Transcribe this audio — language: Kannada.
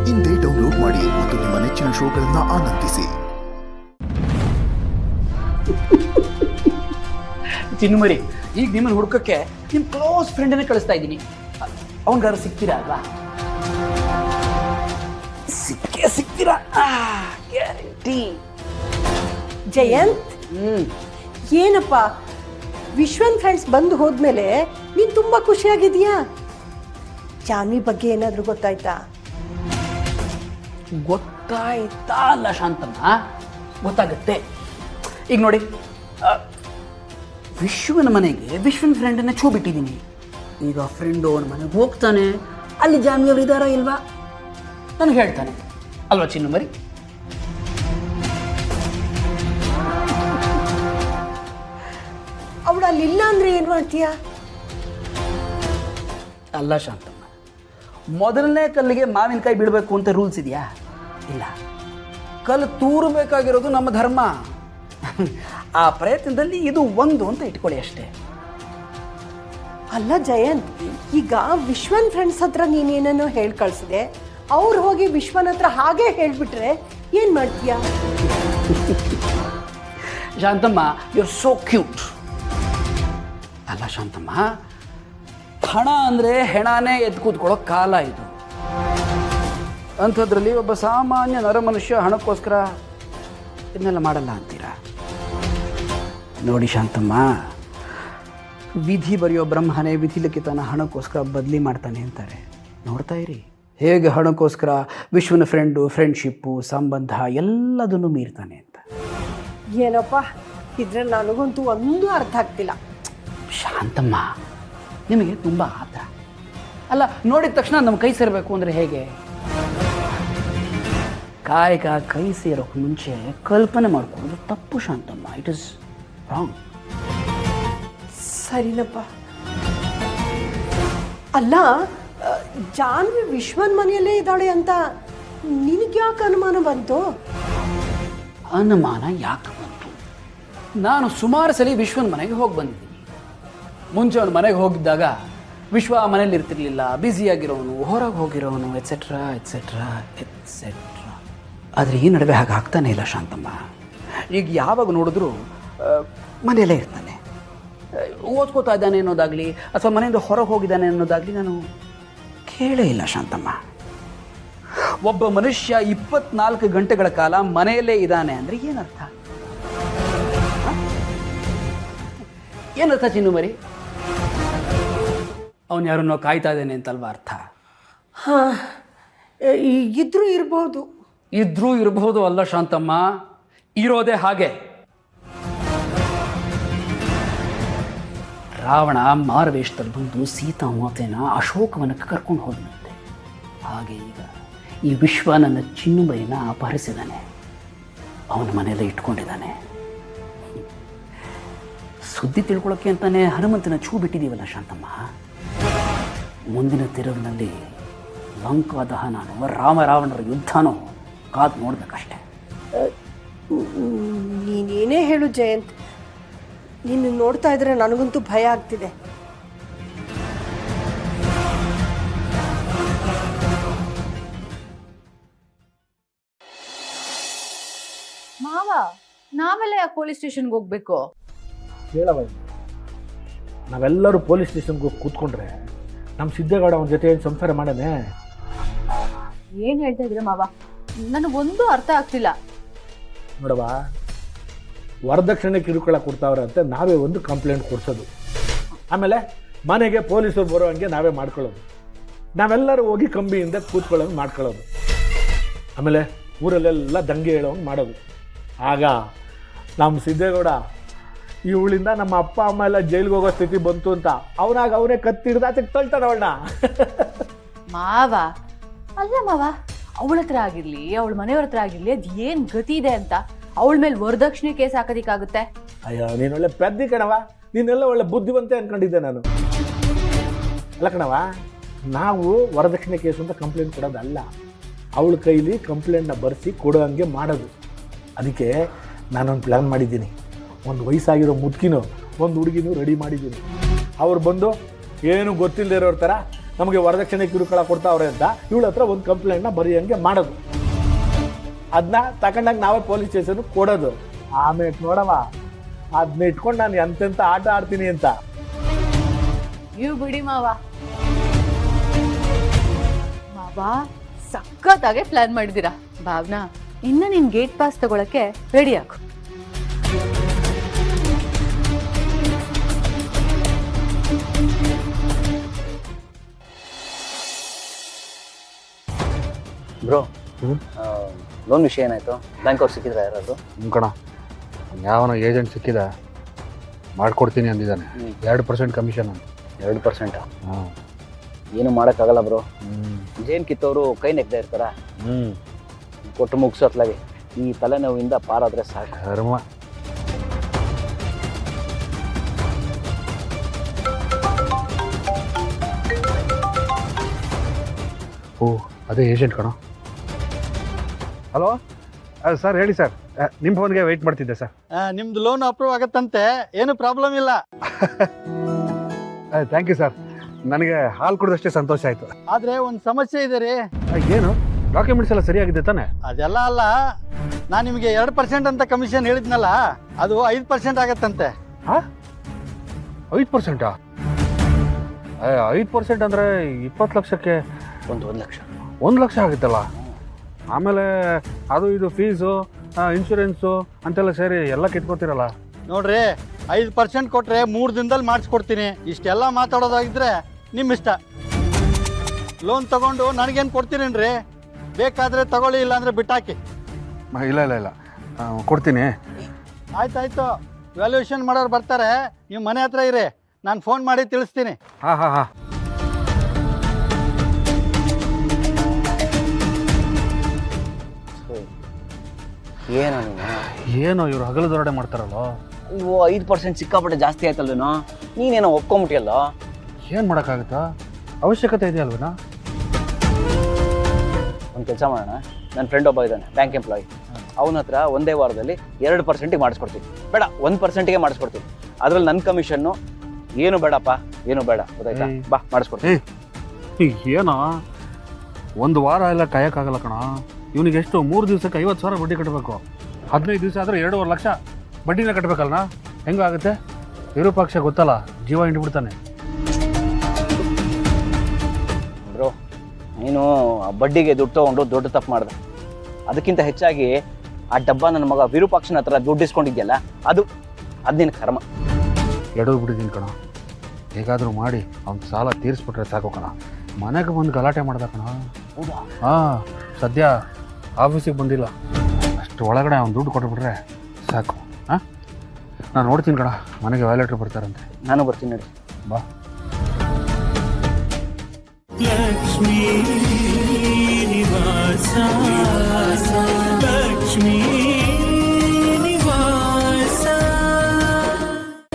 ಇಂದೇ ಡೌನ್ಲೋಡ್ ಮಾಡಿ ಮತ್ತು ನಿಮ್ಮ ನೆಚ್ಚಿನ ಶೋಗಳನ್ನು ಆನಂದಿಸಿ. ಚಿನ್ನುಮರಿ, ಈಗ ನಿಮ್ಮನ್ನು ಹುಡ್ಕಕ್ಕೆ ನಿಮ್ಮ ಕ್ಲೋಸ್ ಫ್ರೆಂಡನ್ನೇ ಕಳಿಸ್ತಾ ಇದ್ದೀನಿ. ಅವನಿಗಾರ ಸಿಗ್ತೀರಾ ಅಲ್ವಾ? ಸಿಗ್ತೀರಾ ಗ್ಯಾರಂಟಿ. ಜಯಂತ್, ಏನಪ್ಪ ವಿಶ್ವನ್ ಫ್ರೆಂಡ್ಸ್ ಬಂದು ಹೋದ್ಮೇಲೆ ನೀನು ತುಂಬಾ ಖುಷಿಯಾಗಿದೀಯಾ? ಜಾನ್ವಿ ಬಗ್ಗೆ ಏನಾದರೂ ಗೊತ್ತಾಯ್ತಾ? ಗೊತ್ತಾಯ್ತಾ ಅಲ್ಲ ಶಾಂತಮ್ಮ, ಗೊತ್ತಾಗತ್ತೆ. ಈಗ ನೋಡಿ, ವಿಶ್ವನ ಮನೆಗೆ ವಿಶ್ವನ್ ಫ್ರೆಂಡನ್ನ ಛೂ ಬಿಟ್ಟಿದ್ದೀನಿ. ಈಗ ಫ್ರೆಂಡು ಅವನ ಮನೆಗೆ ಹೋಗ್ತಾನೆ, ಅಲ್ಲಿ ಜಾನ್ವಿ ಅವರು ಇದ್ದಾರಾ ಇಲ್ವಾ ನನಗೆ ಹೇಳ್ತಾನೆ ಅಲ್ವಾ ಚಿನ್ನುಮರಿ? ಅವಳು ಅಲ್ಲಿಲ್ಲ ಅಂದ್ರೆ ಏನು ಮಾಡ್ತೀಯಾ? ಅಲ್ಲ ಶಾಂತಮ್ಮ, ಮೊದಲನೇ ಕಲ್ಲಿಗೆ ಮಾವಿನಕಾಯಿ ಬಿಡಬೇಕು ಅಂತ ರೂಲ್ಸ್ ಇದೆಯಾ? ಇಲ್ಲ. ಕಲ್ಲು ತೂರಬೇಕಾಗಿರೋದು ನಮ್ಮ ಧರ್ಮ. ಆ ಪ್ರಯತ್ನದಲ್ಲಿ ಇದು ಒಂದು ಅಂತ ಇಟ್ಕೊಳ್ಳಿ ಅಷ್ಟೇ. ಅಲ್ಲ ಜಯಂತ್, ಈಗ ವಿಶ್ವನ್ ಫ್ರೆಂಡ್ಸ್ ಹತ್ರ ನೀನೇನೋ ಹೇಳಿ ಕಳಿಸಿದೆ, ಅವ್ರು ಹೋಗಿ ವಿಶ್ವನ್ ಹತ್ರ ಹಾಗೆ ಹೇಳ್ಬಿಟ್ರೆ ಏನು ಮಾಡ್ತೀಯಾ? Shantamma, you are so cute. ಅಲ್ಲ ಶಾಂತಮ್ಮ, ಹಣ ಅಂದರೆ ಹೆಣನೇ ಎದ್ದು ಕೂತ್ಕೊಳ್ಳೋ ಕಾಲ ಇದು. ಅಂಥದ್ರಲ್ಲಿ ಒಬ್ಬ ಸಾಮಾನ್ಯ ನರಮನುಷ್ಯ ಹಣಕ್ಕೋಸ್ಕರ ಇದನ್ನೆಲ್ಲ ಮಾಡಲ್ಲ ಅಂತೀರಾ? ನೋಡಿ ಶಾಂತಮ್ಮ, ವಿಧಿ ಬರೆಯೋ ಬ್ರಹ್ಮನೇ ವಿಧಿಲಿಖಿತನ ಹಣಕ್ಕೋಸ್ಕರ ಬದಲಿ ಮಾಡ್ತಾನೆ ಅಂತಾರೆ. ನೋಡ್ತಾ ಇರಿ ಹೇಗೆ ಹಣಕ್ಕೋಸ್ಕರ ವಿಶ್ವನ ಫ್ರೆಂಡ್ಶಿಪ್ಪು, ಸಂಬಂಧ ಎಲ್ಲದನ್ನು ಮೀರ್ತಾನೆ ಅಂತ. ಏನಪ್ಪ, ಇದ್ರಲ್ಲಿ ನನಗಂತೂ ಒಂದು ಅರ್ಥ ಆಗ್ತಿಲ್ಲ. ಶಾಂತಮ್ಮ, ನಿಮಗೆ ತುಂಬ ಆತರ. ಅಲ್ಲ, ನೋಡಿದ ತಕ್ಷಣ ನಮ್ಮ ಕೈ ಸೇರಬೇಕು ಅಂದರೆ ಹೇಗೆ? ಕಾಯಕ ಕೈ ಸೇರೋಕ್ಕೆ ಮುಂಚೆ ಕಲ್ಪನೆ ಮಾಡ್ಕೊಳ್ಳೋದು ತಪ್ಪು ಶಾಂತಮ್ಮ. It is wrong. ಸರಿನಪ್ಪ. ಅಲ್ಲ, ಜಾನ್ವಿ ವಿಶ್ವನ್ ಮನೆಯಲ್ಲೇ ಇದ್ದಾಳೆ ಅಂತ ನಿನಗೆ ಯಾಕೆ ಅನುಮಾನ ಬಂತು? ಅನುಮಾನ ಯಾಕೆ ಬಂತು? ನಾನು ಸುಮಾರು ಸಲ ವಿಶ್ವನ ಮನೆಗೆ ಹೋಗಿ ಬಂದಿದ್ದೀನಿ. ಮುಂಚೆ ಅವನ ಮನೆಗೆ ಹೋಗಿದ್ದಾಗ ವಿಶ್ವ ಆ ಮನೇಲಿ ಇರ್ತಿರ್ಲಿಲ್ಲ, ಬ್ಯುಸಿಯಾಗಿರೋನು, ಹೊರಗೆ ಹೋಗಿರೋನು, ಎಟ್ಸೆಟ್ರಾ ಎಟ್ಸೆಟ್ರಾ ಎಟ್ಸೆಟ್ರಾ. ಆದರೆ ಈ ನಡುವೆ ಹಾಗೆ ಆಗ್ತಾನೆ ಇಲ್ಲ ಶಾಂತಮ್ಮ. ಈಗ ಯಾವಾಗ ನೋಡಿದ್ರೂ ಮನೆಯಲ್ಲೇ ಇರ್ತಾನೆ. ಓದ್ಕೋತಾ ಇದ್ದಾನೆ ಅನ್ನೋದಾಗಲಿ ಅಥವಾ ಮನೆಯಿಂದ ಹೊರಗೆ ಹೋಗಿದ್ದಾನೆ ಅನ್ನೋದಾಗಲಿ ನಾನು ಕೇಳೇ ಇಲ್ಲ ಶಾಂತಮ್ಮ. ಒಬ್ಬ ಮನುಷ್ಯ 24 ಗಂಟೆಗಳ ಕಾಲ ಮನೆಯಲ್ಲೇ ಇದ್ದಾನೆ ಅಂದರೆ ಏನರ್ಥ? ಏನರ್ಥ ಚಿನ್ನುಮರಿ? ಅವನು ಯಾರನ್ನೋ ಕಾಯ್ತಾ ಇದ್ದಾನೆ ಅಂತಲ್ವಾ ಅರ್ಥ? ಹಾಂ, ಇದ್ರೂ ಇರ್ಬೋದು. ಇದ್ರೂ ಇರಬಹುದು ಅಲ್ಲ ಶಾಂತಮ್ಮ, ಇರೋದೇ ಹಾಗೆ. ರಾವಣ ಮಾರವೇಷದಲ್ಲಿ ಬಂದು ಸೀತಾ ಮಾತೆನ ಅಶೋಕವನಕ್ಕೆ ಕರ್ಕೊಂಡು ಹೋದಂತೆ. ಹಾಗೆ ಈಗ ಈ ವಿಶ್ವ ನನ್ನ ಚಿನ್ನುಮರಿನ ಅಪಹರಿಸಿದ್ದಾನೆ, ಅವನ ಮನೆಯಲ್ಲೇ ಇಟ್ಕೊಂಡಿದ್ದಾನೆ. ಸುದ್ದಿ ತಿಳ್ಕೊಳ್ಳೋಕ್ಕೆ ಅಂತಾನೆ ಹನುಮಂತನ ಛೂ ಬಿಟ್ಟಿದ್ದೀವಲ್ಲ ಶಾಂತಮ್ಮ. ಮುಂದಿನ ತಿರುವಿನಲ್ಲಿ ಲಂಕಾ ದಹನನೋ ರಾವಣರ ಯುದ್ಧನೋ ಕಾದು ನೋಡ್ಬೇಕಷ್ಟೆ. ನೀನೇನೇ ಹೇಳು ಜಯಂತ್, ನೀನು ನೋಡ್ತಾ ಇದ್ರೆ ನನಗಂತೂ ಭಯ ಆಗ್ತಿದೆ. ಮಾವ, ನಾವೆಲ್ಲ ಯಾಕೆ ಪೊಲೀಸ್ ಸ್ಟೇಷನ್ಗೆ ಹೋಗ್ಬೇಕು? ಹೇಳವ, ನಾವೆಲ್ಲರೂ ಪೊಲೀಸ್ ಸ್ಟೇಷನ್ಗೆ ಹೋಗಿ ಕೂತ್ಕೊಂಡ್ರೆ ನಮ್ಮ ಸಿದ್ದೇಗೌಡ ಅವನ ಜೊತೆ ಏನು ಸಂಸಾರ ಮಾಡನೆ? ಏನು ಹೇಳ್ತಾ ಇದ್ರೆ ಮಾವ, ನನಗೊಂದು ಅರ್ಥ ಆಗ್ತಿಲ್ಲ. ನೋಡವ, ವರದಕ್ಷಿಣೆ ಕಿರುಕುಳ ಕೊಡ್ತಾವ್ರೆ ಅಂತ ನಾವೇ ಒಂದು ಕಂಪ್ಲೇಂಟ್ ಕೊಡ್ಸೋದು, ಆಮೇಲೆ ಮನೆಗೆ ಪೊಲೀಸರು ಬರೋ ಹಂಗೆ ನಾವೇ ಮಾಡ್ಕೊಳ್ಳೋದು, ನಾವೆಲ್ಲರೂ ಹೋಗಿ ಕಂಬಿಯಿಂದ ಕೂತ್ಕೊಳ್ಳೋದು ಮಾಡ್ಕೊಳ್ಳೋದು, ಆಮೇಲೆ ಊರಲ್ಲೆಲ್ಲ ದಂಗೆ ಹೇಳೋಂಗೆ ಮಾಡೋದು. ಆಗ ನಮ್ಮ ಸಿದ್ದೇಗೌಡ ಇವಳಿಂದ ನಮ್ಮ ಅಪ್ಪ ಅಮ್ಮ ಎಲ್ಲ ಜೈಲಿಗೆ ಹೋಗೋ ಸ್ಥಿತಿ ಬಂತು ಅಂತ ಅವನಾಗ ಅವನೇ ಕತ್ತಿಡ್ದು ಆಚೆಗೆ ತಳ್ತಾನೆ ಅವಳನ್ನ. ಮಾವ, ಅಲ್ಲ ಮಾವ, ಅವಳ ಹತ್ರ ಆಗಿರ್ಲಿ ಅವಳ ಮನೆಯವ್ರ ಹತ್ರ ಆಗಿರ್ಲಿ, ಅದು ಏನು ಗತಿ ಇದೆ ಅಂತ ಅವಳ ಮೇಲೆ ವರದಕ್ಷಿಣೆ ಕೇಸ್ ಹಾಕೋದಿಕ್ಕಾಗುತ್ತೆ? ಅಯ್ಯೋ, ನೀನು ಒಳ್ಳೆ ಪೆದ್ದಿ ಕಣವ, ನೀನೆಲ್ಲ ಒಳ್ಳೆ ಬುದ್ಧಿವಂತೆ ಅನ್ಕೊಂಡಿದ್ದೆ ನಾನು. ಅಲ್ಲ ಕಣವ, ನಾವು ವರದಕ್ಷಿಣೆ ಕೇಸು ಅಂತ ಕಂಪ್ಲೇಂಟ್ ಕೊಡೋದಲ್ಲ, ಅವಳ ಕೈಲಿ ಕಂಪ್ಲೇಂಟ್ನ ಬರೆಸಿ ಕೊಡೋ ಹಂಗೆ ಮಾಡೋದು. ಅದಕ್ಕೆ ನಾನೊಂದು ಪ್ಲ್ಯಾನ್ ಮಾಡಿದ್ದೀನಿ. ಒಂದು ವಯಸ್ಸಾಗಿರೋ ಮುದುಕಿನೋ ಒಂದು ಹುಡುಗಿನೂ ರೆಡಿ ಮಾಡಿದ್ದೀನಿ. ಅವ್ರು ಬಂದು ಏನು ಗೊತ್ತಿಲ್ಲದೆ ಇರೋರ ಥರ ನಮಗೆ ವರದಕ್ಷಿಣೆ ಕಿರುಕುಳ ಕೊಡ್ತಾವ್ರೆ ಅಂತ ಇವಳ ಹತ್ರ ಒಂದು ಕಂಪ್ಲೇಂಟ್ನ ಬರೆಯಂಗೆ ಮಾಡೋದು, ಅದನ್ನ ತಗೊಂಡಾಗ ನಾವೇ ಪೊಲೀಸ್ ಸ್ಟೇಷನ್ ಕೊಡೋದು. ಆಮೇಲೆ ನೋಡವ ಅದನ್ನ ಇಟ್ಕೊಂಡು ನಾನು ಎಂತೆಂಥ ಆಟ ಆಡ್ತೀನಿ ಅಂತ. ನೀವು ಬಿಡಿ ಮಾವ. ಮಾವ ಸಖತ್ತಾಗೆ ಪ್ಲಾನ್ ಮಾಡಿದ್ದೀರಾ. ಭಾವನಾ, ಇನ್ನ ನಿನ್ ಗೇಟ್ ಪಾಸ್ ತಗೊಳಕ್ಕೆ ರೆಡಿ ಆಗು. ಬ್ರೋ, ಲೋನ್ ವಿಷಯ ಏನಾಯ್ತು? ಬ್ಯಾಂಕ್ ಅವ್ರು ಸಿಕ್ಕಿದ್ರೆ ಯಾರಾದ್ರು? ಕಣ ಯಾವನ ಏಜೆಂಟ್ ಸಿಕ್ಕಿದ ಮಾಡ್ಕೊಡ್ತೀನಿ ಅಂದಿದ್ದಾನೆ. 2% ಕಮಿಷನ್ ಅಂತ. 2%? ಹಾಂ, ಏನು ಮಾಡೋಕ್ಕಾಗಲ್ಲ ಬ್ರೋ. ಜೇನ್ ಕಿತ್ತವರು ಕೈ ನೆಗ್ತಾ ಇರ್ತಾರ. ಕೊಟ್ಟು ಮುಗಿಸೋತ್ಲಾಗೆ ಈ ತಲೆನೋವಿಂದ ಪಾರಾದ್ರೆ ಸಾಕು. ಧರ್ಮ. ಓ, ಅದೇ ಏಜೆಂಟ್ ಕಣ. ಹಲೋ ಸರ್, ಹೇಳಿ ಸರ್. ನಿಮ್ಮ ಫೋನ್ಗೆ ವೆಯ್ಟ್ ಮಾಡ್ತಿದ್ದೆ ಸರ್. ನಿಮ್ದು ಲೋನ್ ಅಪ್ರೂವ್ ಆಗತ್ತಂತೆ, ಏನು ಪ್ರಾಬ್ಲಮ್ ಇಲ್ಲ. Thank you sir. ನನಗೆ ಹಾಲು ಕುಡಿದಷ್ಟೇ ಸಂತೋಷ ಆಯಿತು. ಆದ್ರೆ ಒಂದು ಸಮಸ್ಯೆ ಇದೆ ರೀ. ಏನು? ಡಾಕ್ಯುಮೆಂಟ್ಸ್ ಎಲ್ಲ ಸರಿಯಾಗಿದೆ ತಾನೆ? ಅದೆಲ್ಲ ಅಲ್ಲ, ನಾನು ನಿಮಗೆ 2% ಅಂತ ಕಮಿಷನ್ ಹೇಳಿದ್ನಲ್ಲ, ಅದು 5% ಆಗತ್ತಂತೆ. ಹಾಂ, 5%? 5% ಅಂದರೆ 20 ಲಕ್ಷಕ್ಕೆ 1 ಲಕ್ಷ. 1 ಲಕ್ಷ ಆಗುತ್ತಲ್ಲ. ಆಮೇಲೆ ಅದು ಇದು ಫೀಸು, ಇನ್ಶೂರೆನ್ಸು ಅಂತೆಲ್ಲ ಸೇರಿ ಎಲ್ಲ ಕಿತ್ಕೋತಿರಲ್ಲ. ನೋಡ್ರಿ, 5% ಕೊಟ್ರೆ 3 ದಿನದಲ್ಲಿ ಮಾಡಿಸ್ಕೊಡ್ತೀನಿ. ಇಷ್ಟೆಲ್ಲ ಮಾತಾಡೋದಾಗಿದ್ರೆ ನಿಮ್ಮ ಇಷ್ಟ. ಲೋನ್ ತಗೊಂಡು ನನಗೇನು ಕೊಡ್ತೀರೇನ್ರಿ? ಬೇಕಾದ್ರೆ ತಗೊಳ್ಳಿ, ಇಲ್ಲಾಂದ್ರೆ ಬಿಟ್ಟಾಕಿ. ಇಲ್ಲ ಇಲ್ಲ ಇಲ್ಲ, ಕೊಡ್ತೀನಿ. ಆಯ್ತಾಯ್ತು, ವ್ಯಾಲ್ಯೂಯೇಷನ್ ಮಾಡೋರು ಬರ್ತಾರೆ, ನೀವು ಮನೆ ಹತ್ರ ಇರಿ, ನಾನು ಫೋನ್ ಮಾಡಿ ತಿಳಿಸ್ತೀನಿ. ಹಾಂ ಹಾಂ ಹಾಂ. ಏನೋ ಇವ್ರು ಹಗಲು ದೊರಡೆ ಮಾಡ್ತಾರಲ್ಲ. ಇವು 5% ಸಿಕ್ಕಾಪಟ್ಟೆ ಜಾಸ್ತಿ ಆಯ್ತಲ್ವೇನೋ? ನೀನೇನೋ ಒಪ್ಕೊಂಬಿಟ್ಟಿಯಲ್ಲ. ಏನು ಮಾಡೋಕ್ಕಾಗುತ್ತಾ? ಅವಶ್ಯಕತೆ ಇದೆಯಲ್ವೇನಾ? ಒಂದು ಕೆಲಸ ಮಾಡೋಣ, ನನ್ನ ಫ್ರೆಂಡ್ ಒಬ್ಬ ಇದ್ದಾನೆ, ಬ್ಯಾಂಕ್ ಎಂಪ್ಲಾಯಿ. ಅವನ ಹತ್ರ ಒಂದೇ ವಾರದಲ್ಲಿ 2%ಗೆ ಮಾಡಿಸ್ಕೊಡ್ತೀನಿ. ಬೇಡ, 1%ಗೆ ಮಾಡಿಸ್ಕೊಡ್ತೀನಿ. ಅದ್ರಲ್ಲಿ ನನ್ನ ಕಮಿಷನ್ನು ಏನು ಬೇಡಪ್ಪ, ಏನು ಬೇಡ, ಗೊತ್ತಾಯ್ತಾ? ಬಾ, ಮಾಡಿಸ್ಕೊಡ್ತೀನಿ. ಏನೋ ಒಂದು ವಾರ ಎಲ್ಲ ಕಾಯಕ್ಕಾಗಲ್ಲ ಕಣ. ಇವನಿಗೆ ಎಷ್ಟು? 3 ದಿವಸಕ್ಕೆ 50,000 ಬಡ್ಡಿ ಕಟ್ಟಬೇಕು. 15 ದಿವಸ ಆದರೆ 2.5 ಲಕ್ಷ ಬಡ್ಡಿನ ಕಟ್ಟಬೇಕಲ್ಲ. ಹೆಂಗಾಗುತ್ತೆ? ವಿರೂಪಾಕ್ಷ ಗೊತ್ತಲ್ಲ, ಜೀವ ಹಿಂಡ್ಬಿಡ್ತಾನೆ. ಬ್ರೋ, ನೀನು ಆ ಬಡ್ಡಿಗೆ ದುಡ್ಡು ತೊಗೊಂಡು ದೊಡ್ಡ ತಪ್ಪು ಮಾಡಿದೆ. ಅದಕ್ಕಿಂತ ಹೆಚ್ಚಾಗಿ ಆ ಡಬ್ಬ ನನ್ನ ಮಗ ವಿರೂಪಾಕ್ಷನ ಹತ್ರ ದುಡ್ಡು ಇಸ್ಕೊಂಡಿದ್ಯಲ್ಲ, ಅದು ನಿನ್ನ ಕರ್ಮ. ಎಡೋದು ಬಿಟ್ಟಿದ್ದೀನಿ ಕಣ. ಹೇಗಾದರೂ ಮಾಡಿ ಅವ್ನ ಸಾಲ ತೀರಿಸ್ಬಿಟ್ರೆ ಸಾಕು ಕಣ. ಮನೆಗೆ ಬಂದು ಗಲಾಟೆ ಮಾಡ್ದ ಕಣ. ಹೌದಾ? ಹಾಂ, ಸದ್ಯ ಆಫೀಸಿಗೆ ಬಂದಿಲ್ಲ. ಅಷ್ಟು ಒಳಗಡೆ ಅವ್ನು ದುಡ್ಡು ಕೊಟ್ಬಿಟ್ರೆ ಸಾಕು. ಹಾಂ, ನಾನು ನೋಡ್ತೀನಿ ಕಣ, ಮನೆಗೆ ವ್ಯಾಲೆಟ್ರ್ ಬರ್ತಾರಂತೆ. ನಾನು ಬರ್ತೀನಿ ನೋಡಿ. ಬಾ. ಲಕ್ಷ್ಮೀ ನಿವಾಸ ಲಕ್ಷ್ಮೀ